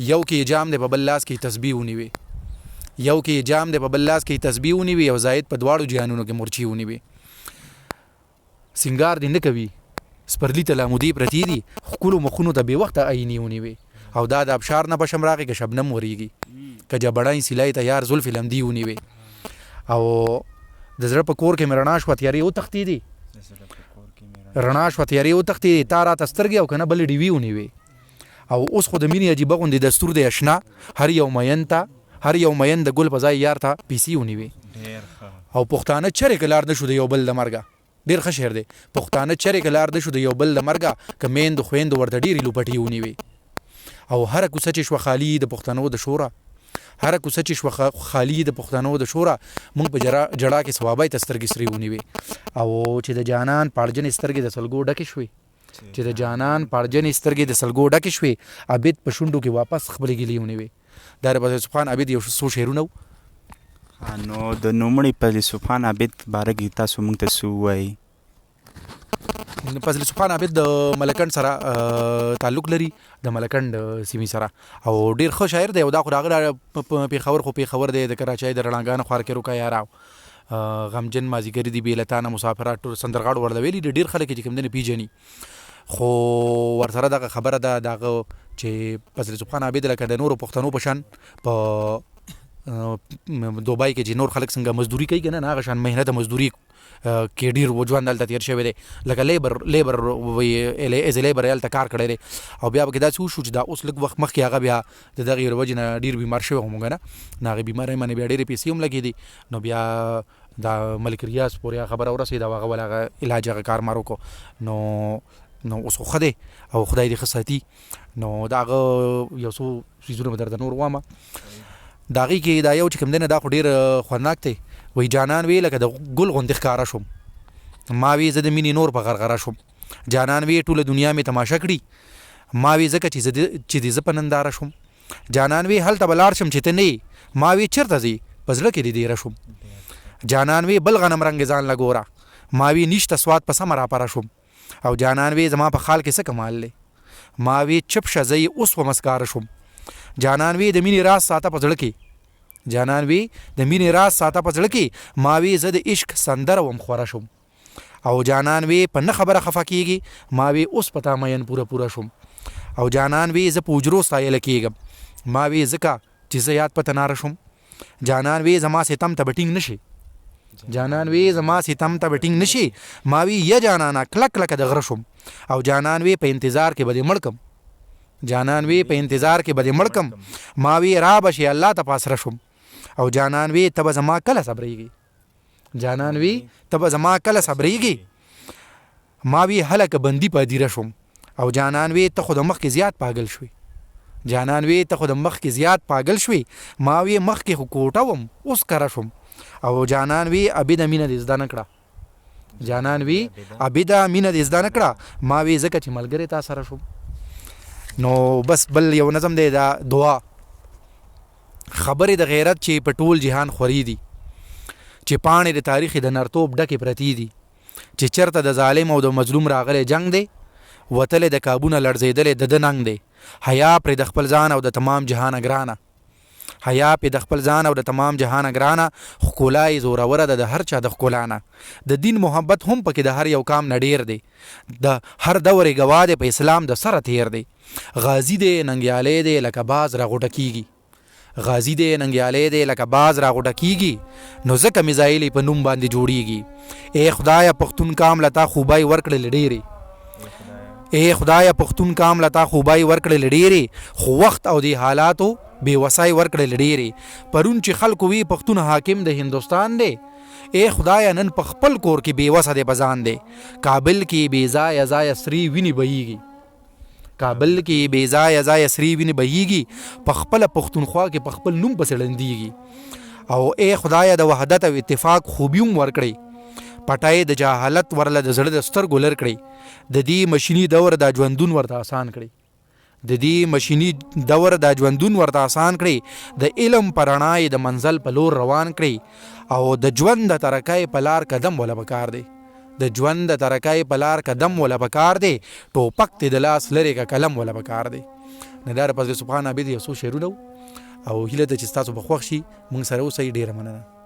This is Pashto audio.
یو کې جام دی په بل لاس کې تسبیح ونیوي یو کې جام دی په بل لاس کې تسبیح ونیوي او زاید په دواړو جهانونو کې مرچی ونیوي سنگار دی نه کوي سپرلی ته لامودي پرتی دي خپلو مخونو ته بې وخته عیني ونیوي او دا د ابشار نه په شم راغی که شبنم وریږي که جبړای سلای تیار زلف لمدی ونیوي او د زړه په کور کې مې رڼا شوه تیارې وتښتېدې رڼا شوه تیارې وتښتېدې تا راته سترګې او که نه بلې ډیوې ونیوې او اوس خو د مینې عجیبه غوندې دستور دی اشنا هر یو مین د ګل په ځای یار ته پیسې ونیوې او پښتانه چرې که لار نه شو د یو بل د مرګه ډېر ښه شعر دی پښتانه چرې که لار نه شو د یو بل د مرګه که میندو خویندو ورته ډېرې لوپټې ونیوې او هره کوڅه چې شوه خالي د پښتنو د شوره هره کوڅه چې شوه خالي د پښتنو د شوره مونږ په جړا کې ثوابای ته سترګې سرې ونیوې او چې د جانان پاړجنې سترګې د سلګو ډکې شوې چې د جانان پاړجنې سترګې د سلګو ډکې شوې عبید په شونډو کې واپس خپلې ګیلې ونیوې دا د فیلسوف خان عبید یو څو شعرونه وو نو د نوموړي فیلسوف خان عبید باره کې تاسو موږ ته څه ووایي فیلسوف خان عبید د ملکنډ سره تعلق لري د ملکنډ سیمې سره او ډېر ښه شاعر دی او دا خو د هغه پېښور دی د کراچۍ د رڼاګانو خوار کې روکه یاره غمجن مازیګري دي بې لتانه مسافرات ټول سندرغاړو ورته ویلي ډېر خلک چې کوم دی نه پیژني خو ورسره دغه خبره ده دغه چې فیلسوف خان عبید لکه د نورو پښتنو په شان په دوبای کې چې نور خلک څنګه مزدوري کوي که نه هغه شان محنت مزدوري کې ډېر ژوند هلته تېر شوی دی لکه لیبر ایز لیبر یې هلته کار کړی دی او بیا پکې داسې وشو چې دا اوس لږ وخت مخکې هغه بیا د دغې وجې نه ډېر بیمار شوی هم که نه نو هغې بیمارۍ باندې بیا ډېرې پیسې هم لګېدې نو بیا دا ملک ریاض پورې خبره ورسېده او هغه ول هغه علاج هغه کارمار وکړو نو اوس خو ښه دی او خدای دې ښه ساتي نو د هغه یو څو څیزونه به درته نور ووامه د هغې کې دا یو چې کوم دی نه دا خو ډېر خوندناک دی وایي جانان وی لکه د ګل غوندې ښکاره شوم ما وی زه د مینې نور په غرغره شوم جانان وی ټوله دنیا مې تماشه کړي ما وی ځکه چې د زه په ننداره شوم جانان وی هلته به لاړ شم چې ته نه ما وی چېرته ځې په زړه کې دې دیره شوم جانان وی بل غنم رنګ ځان لګوره ما وی نشته سواد په سمه راپره شوم او جانان وی زما په خال کې څه کمال دی ما وی چپ شه زه اوس په مسکاره شوم جانان وی د مینې راز ساته په زړه کې جانان وی د مینې راز ساته په زړه کې ما وی زه د عشق سندره وم خوره شوم او جانان وی په نه خبره خفه کېږي ما وی اوس په تا مین پوره شوم او جانان وی زه په حجرو ستایله کېږم ما وی ځکه چې زه یاد پته ناره شوم جانان وی زما ستم ته به ټینګ نشي جانان وی زما ستم ته به ټینګ نشي ما وی یا جانانا کلک کلک د غره شوم او جانان وی په انتظار کې به دې مړ کم جانان وی په انتظار کې به دې مړ کم ما وی را بشي الله ته پاسره شوم او جانان وی ته به زما کله صبرېږي جانان وی ته به زما کله صبرېږي ما وی هلکه بندي په دیره شوم او جانان وی ته خو د مخکې زیات پاگل شوي جانان وی ته خو د مخکې زیات پاگل شوي ما وی مخکې خو کوټه وم اوس کره شوم او جانان وی ابیده مینه دې زده نه کړه جانان وی ابیده مینه دې زده نه کړه ما وی ځکه چې ملګری تا سره شوم نو بس بل یو نظم دی دا دعا خبرې د غیرت چې په ټول جهان خوري دي چې پاڼې د تاریخ د نرتوب ډکې پرتی دي چې چرته د ظالم او د مظلوم راغلی جنگ دی وتلې د کابونه لړزېدلې د ده ننګ دی حیا پرې د خپل ځان او د تمام جهان ګرانه حیا پې د خپل ځان او د تمام جهان ګرانه ښکلا یې زوروره ده د هر چا د ښکلا نه د دین محبت هم پکې د هر یو کام نه ډېر دی د هر دور یې ګواه دی په اسلام د سره تیر دی غازی دی ننګیالی دی لکه باز راغوټه کېږي غازی دی ننګیالی دی لکه باز راغوټه کېږي نو ځکه میزایل په نوم باندې جوړیږي ای خدایه پښتون کام لتا خوبای ورکړل ډېرې اے خدای پښتون کام لتا خوبای ورکړل ډېرې خو وخت او دی حالاتو بے وسای ورکړل ډېرې پرون چې خلکو وی پښتون حاکم د هندوستان دی اے خدای نن په خپل کور کې بے وسه دی بزان دی کابل کې بے ځای ځای سری ویني بهیږي کابل کې بے ځای ځای سری ویني بهیږي په خپل پښتونخوا کې په خپل نوم پسې ړندېږي او اے خدای د وحدت او اتفاق خوبیوم ورکړي پټای د جهالت ورله د زړه د سترګو لر کړي د دې مشینی دور د ژوندون ورته آسان کړي د دې مشینی دور د ژوندون ورته آسان کړي د علم پرڼای د منزل په لور روان کړي او د ژوند د ترکای په لار قدم ولا پکار دی د ژوند د ترکای په لار قدم ولا پکار دی ټوپک ته د لاس لري کا قلم ولا پکار دی نه دا فضل سبحان عابد یو څو شعرونه او هیله ده چې تاسو په خوښ شي موږ سره اوسئ ډیره مننه